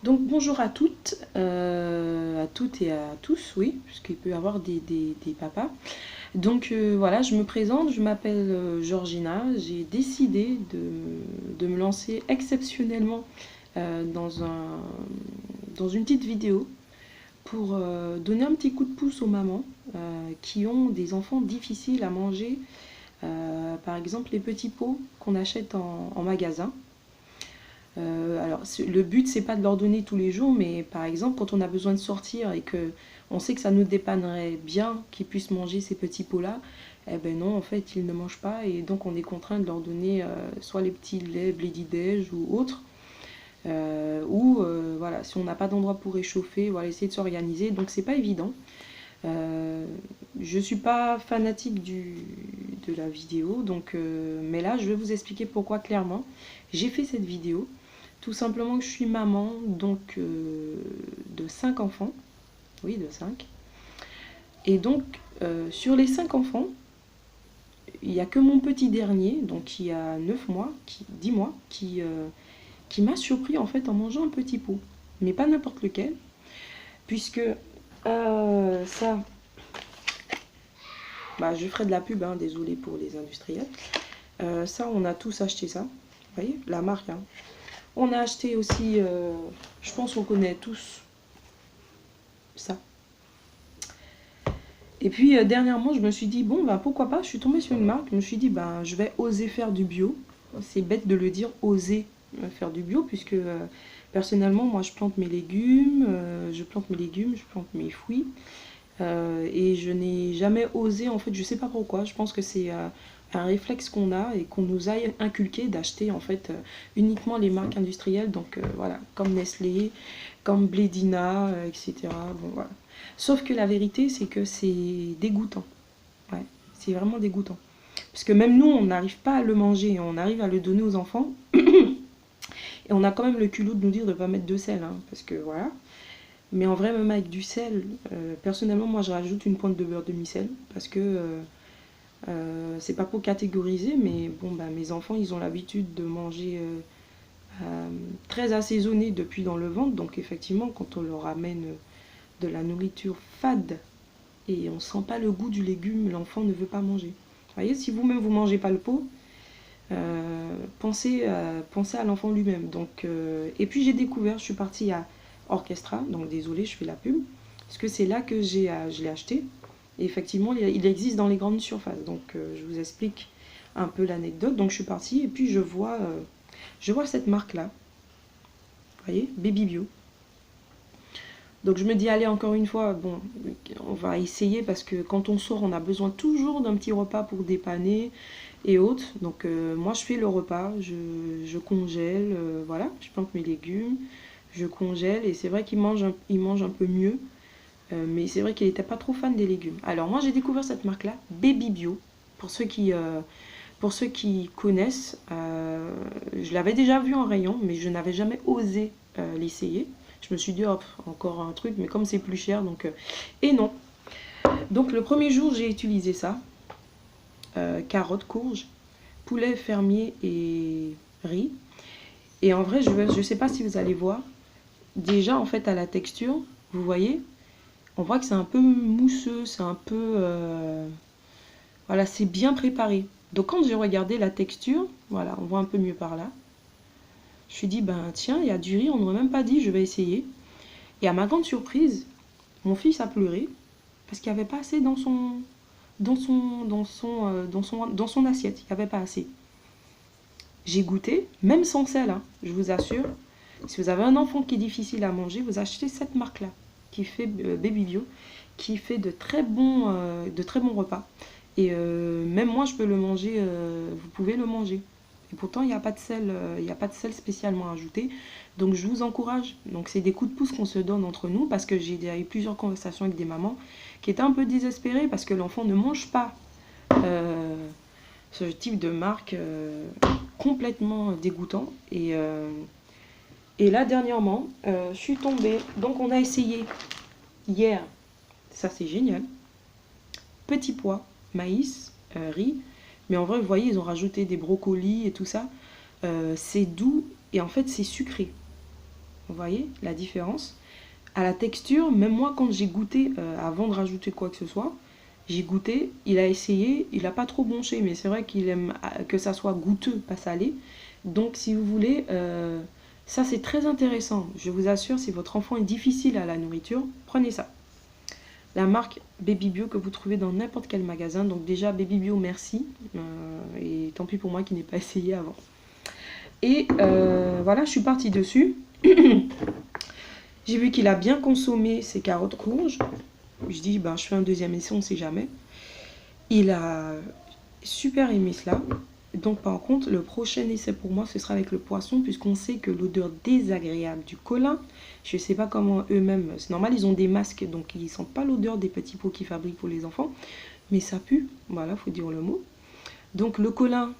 Donc bonjour à toutes et à tous, oui, puisqu'il peut y avoir des papas. Donc voilà, je me présente, je m'appelle Georgina. J'ai décidé de me lancer exceptionnellement dans dans une petite vidéo pour donner un petit coup de pouce aux mamans qui ont des enfants difficiles à manger. Par exemple, les petits pots qu'on achète en magasin. Alors, le but, c'est pas de leur donner tous les jours, mais par exemple, quand on a besoin de sortir et que on sait que ça nous dépannerait bien qu'ils puissent manger ces petits pots-là, eh ben non, en fait, ils ne mangent pas et donc on est contraint de leur donner soit les petits laits Blédidège ou autres, voilà, si on n'a pas d'endroit pour réchauffer, voilà, essayer de s'organiser. Donc c'est pas évident. Euh, je suis pas fanatique de la vidéo, donc, mais là, je vais vous expliquer pourquoi clairement j'ai fait cette vidéo. Tout simplement que je suis maman donc de 5 enfants. Oui, de 5. Et donc, sur les 5 enfants, il n'y a que mon petit dernier, donc qui a 9 mois, 10 mois, qui m'a surpris en fait en mangeant un petit pot. Mais pas n'importe lequel, puisque ça, bah, je ferai de la pub, hein, désolé pour les industriels. Ça, on a tous acheté ça. Vous voyez, la marque. Hein. On a acheté aussi, je pense qu'on connaît tous ça. Et puis dernièrement, je me suis dit, bon, ben, pourquoi pas, je suis tombée sur une marque, je me suis dit, ben, je vais oser faire du bio. C'est bête de le dire, oser faire du bio, puisque personnellement, moi, je plante mes légumes, je plante mes fruits, et je n'ai jamais osé, en fait, je sais pas pourquoi, je pense que c'est un réflexe qu'on a et qu'on nous a inculqué d'acheter, en fait, uniquement les marques industrielles, donc voilà, comme Nestlé, comme Blédina, etc. Bon, voilà. Sauf que la vérité, c'est que c'est dégoûtant. Ouais, c'est vraiment dégoûtant. Parce que même nous, on n'arrive pas à le manger, on arrive à le donner aux enfants. Et on a quand même le culot de nous dire de ne pas mettre de sel. Hein, parce que voilà. Mais en vrai, même avec du sel, personnellement, moi, je rajoute une pointe de beurre demi-sel. Parce que c'est pas pour catégoriser, mais bon, bah, mes enfants, ils ont l'habitude de manger très assaisonné depuis dans le ventre. Donc effectivement, quand on leur amène de la nourriture fade et on sent pas le goût du légume, l'enfant ne veut pas manger. Vous voyez, si vous-même vous mangez pas le pot, pensez à l'enfant lui-même. Donc, et puis j'ai découvert, je suis partie à Orchestra, donc désolé, je fais la pub, parce que c'est là que je l'ai acheté. Et effectivement, il existe dans les grandes surfaces. Donc, je vous explique un peu l'anecdote. Donc, je suis partie et puis je vois cette marque-là. Vous voyez, Baby Bio. Donc je me dis, allez, encore une fois, bon, on va essayer parce que quand on sort, on a besoin toujours d'un petit repas pour dépanner et autres. Donc moi, je fais le repas, je congèle, voilà, je plante mes légumes, je congèle et c'est vrai il mange un peu mieux. Mais c'est vrai qu'il n'était pas trop fan des légumes. Alors moi, j'ai découvert cette marque-là, Baby Bio, pour pour ceux qui connaissent. Je l'avais déjà vu en rayon, mais je n'avais jamais osé l'essayer. Je me suis dit, hop, encore un truc, mais comme c'est plus cher, donc... Et non. Donc le premier jour, j'ai utilisé ça. Carottes, courges, poulet fermier et riz. Et en vrai, je sais pas si vous allez voir. Déjà, en fait, à la texture, vous voyez, on voit que c'est un peu mousseux, c'est un peu... voilà, c'est bien préparé. Donc quand j'ai regardé la texture, voilà, on voit un peu mieux par là. Je me suis dit, ben tiens, il y a du riz, on n'aurait même pas dit, je vais essayer. Et à ma grande surprise, mon fils a pleuré parce qu'il n'y avait pas assez dans son assiette. Il n'y avait pas assez. J'ai goûté, même sans sel, hein, je vous assure. Si vous avez un enfant qui est difficile à manger, vous achetez cette marque-là, qui fait Baby Bio, qui fait de très bons repas. Et même moi, je peux le manger, vous pouvez le manger. Et pourtant, il n'y a pas de sel, il n'y a pas de sel spécialement ajouté. Donc, je vous encourage. Donc, c'est des coups de pouce qu'on se donne entre nous parce que j'ai eu plusieurs conversations avec des mamans qui étaient un peu désespérées parce que l'enfant ne mange pas euh, ce type de marque complètement dégoûtant. Et là, dernièrement, je suis tombée. Donc, on a essayé hier. Ça, c'est génial. Petits pois, maïs, riz. Mais en vrai, vous voyez, ils ont rajouté des brocolis et tout ça. C'est doux et en fait, c'est sucré. Vous voyez la différence? À la texture, même moi quand j'ai goûté, avant de rajouter quoi que ce soit, j'ai goûté, il a essayé, il n'a pas trop bronché, mais c'est vrai qu'il aime que ça soit goûteux, pas salé. Donc si vous voulez, ça c'est très intéressant. Je vous assure, si votre enfant est difficile à la nourriture, prenez ça. La marque Baby Bio que vous trouvez dans n'importe quel magasin. Donc déjà Baby Bio, merci. Et tant pis pour moi qui n'ai pas essayé avant. Et voilà, je suis partie dessus. J'ai vu qu'il a bien consommé ses carottes courges. Je dis, ben, je fais un deuxième essai, on ne sait jamais. Il a super aimé cela. Donc par contre, le prochain essai pour moi, ce sera avec le poisson, puisqu'on sait que l'odeur désagréable du colin, je ne sais pas comment eux-mêmes, c'est normal, ils ont des masques, donc ils ne sentent pas l'odeur des petits pots qu'ils fabriquent pour les enfants, mais ça pue, voilà, faut dire le mot. Donc le colin,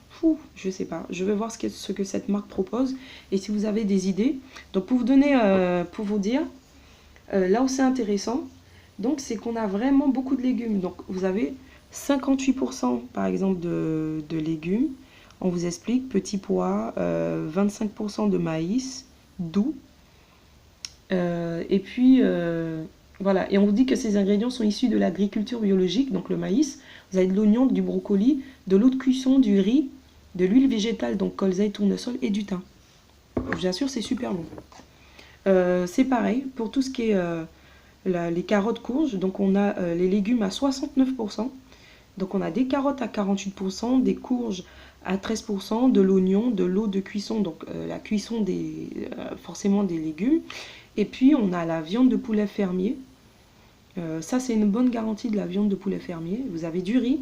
je ne sais pas, je vais voir ce que cette marque propose, et si vous avez des idées. Donc pour vous donner, pour vous dire, là où c'est intéressant, donc c'est qu'on a vraiment beaucoup de légumes. Donc vous avez 58% par exemple de légumes. On vous explique, petits pois, 25% de maïs doux. Et puis voilà, et on vous dit que ces ingrédients sont issus de l'agriculture biologique, donc le maïs. Vous avez de l'oignon, du brocoli, de l'eau de cuisson, du riz, de l'huile végétale, donc colza et tournesol, et du thym. Je vous assure, c'est super bon. C'est pareil pour tout ce qui est les carottes courges. Donc on a les légumes à 69%. Donc on a des carottes à 48%, des courges à 13%, de l'oignon, de l'eau de cuisson, donc la cuisson forcément des légumes. Et puis on a la viande de poulet fermier. Ça c'est une bonne garantie de la viande de poulet fermier. Vous avez du riz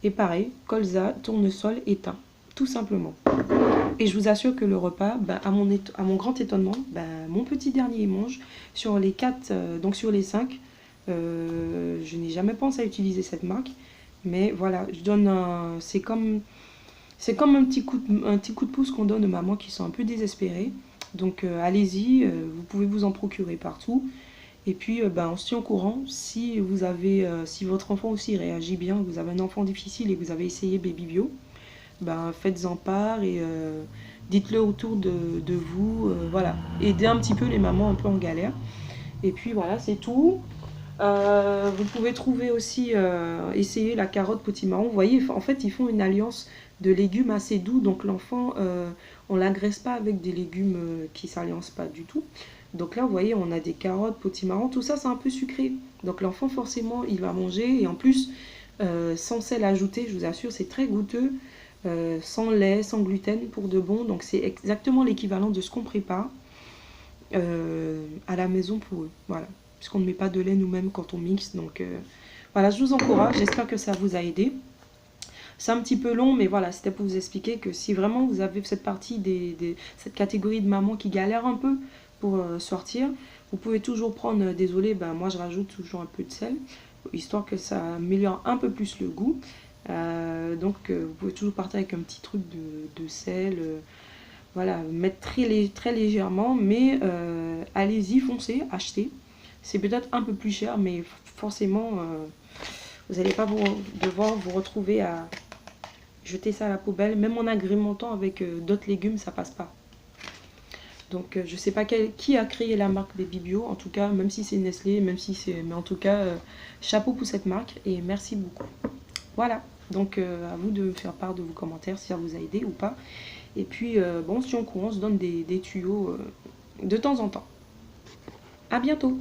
et pareil, colza, tournesol et thym, tout simplement. Et je vous assure que le repas, à mon grand étonnement, mon petit dernier il mange sur les 4, donc sur les 5. Je n'ai jamais pensé à utiliser cette marque. Mais voilà, je donne c'est comme un petit coup de pouce qu'on donne aux mamans qui sont un peu désespérées. Donc allez-y, vous pouvez vous en procurer partout. Et puis on se tient au courant. Si si votre enfant aussi réagit bien, vous avez un enfant difficile et que vous avez essayé Baby Bio, faites-en part et dites-le autour de vous. Voilà, aidez un petit peu les mamans un peu en galère. Et puis voilà, c'est tout. Vous pouvez trouver aussi, essayer la carotte potimarron. Vous voyez, en fait, ils font une alliance de légumes assez doux. Donc l'enfant, on ne l'agresse pas avec des légumes qui ne s'alliancent pas du tout. Donc là, vous voyez, on a des carottes, potimarron. Tout ça, c'est un peu sucré. Donc l'enfant, forcément, il va manger. Et en plus, sans sel ajouté, je vous assure, c'est très goûteux. Sans lait, sans gluten pour de bon. Donc c'est exactement l'équivalent de ce qu'on prépare à la maison pour eux. Voilà. Puisqu'on ne met pas de lait nous-mêmes quand on mixe. Donc voilà, je vous encourage. J'espère que ça vous a aidé. C'est un petit peu long, mais voilà, c'était pour vous expliquer que si vraiment vous avez cette partie, cette catégorie de mamans qui galèrent un peu pour sortir, vous pouvez toujours prendre, désolé, moi je rajoute toujours un peu de sel, histoire que ça améliore un peu plus le goût. Donc vous pouvez toujours partir avec un petit truc de sel. Voilà, mettre très légèrement, mais allez-y, foncez, achetez. C'est peut-être un peu plus cher, mais forcément, vous n'allez pas devoir vous retrouver à jeter ça à la poubelle. Même en agrémentant avec d'autres légumes, ça passe pas. Donc, je ne sais pas qui a créé la marque Baby Bio. En tout cas, même si c'est Nestlé, mais en tout cas, chapeau pour cette marque et merci beaucoup. Voilà, donc à vous de me faire part de vos commentaires si ça vous a aidé ou pas. Et puis, si on se donne des tuyaux de temps en temps. À bientôt!